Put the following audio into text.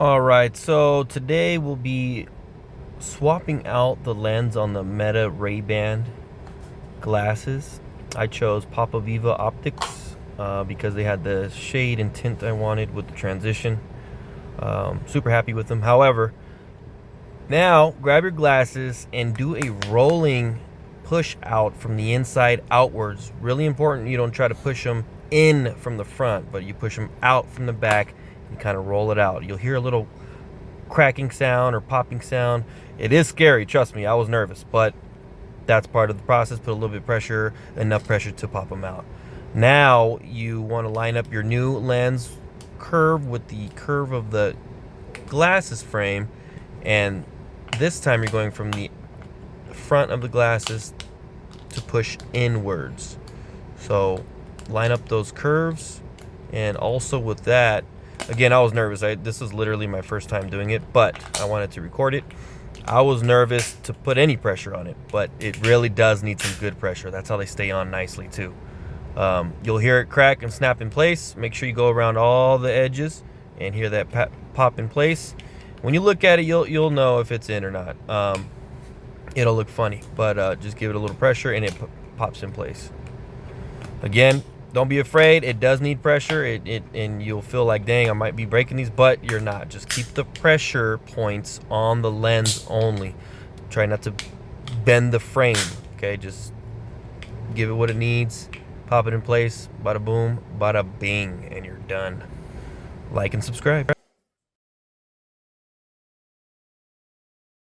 All right, so today we'll be swapping out the lens on the Meta Ray-Ban glasses. I chose Papa Viva Optics because they had the shade and tint I wanted with the transition. Super happy with them. However, now grab your glasses and do a rolling push out from the inside outwards. Really important you don't try to push them in from the front, but you push them out from the back and kind of roll it out. You'll hear a little cracking sound or popping sound. It is scary, trust me. I was nervous, but that's part of the process. Put a little bit of pressure, enough pressure to pop them out. Now you want to line up your new lens curve with the curve of the glasses frame, and this time you're going from the front of the glasses to push inwards. So line up those curves, and also with that, again, I was nervous. This is literally my first time doing it, but I wanted to record it. I was nervous to put any pressure on it, but it really does need some good pressure. That's how they stay on nicely too. You'll hear it crack and snap in place. Make sure you go around all the edges and hear that pop in place. When you look at it, you'll know if it's in or not. It'll look funny, but just give it a little pressure and it pops in place. Again, don't be afraid. It does need pressure. And you'll feel like, dang, I might be breaking these, but you're not. Just keep the pressure points on the lens only. Try not to bend the frame. Okay, just give it what it needs. Pop it in place. Bada boom, bada bing, and you're done. Like and subscribe.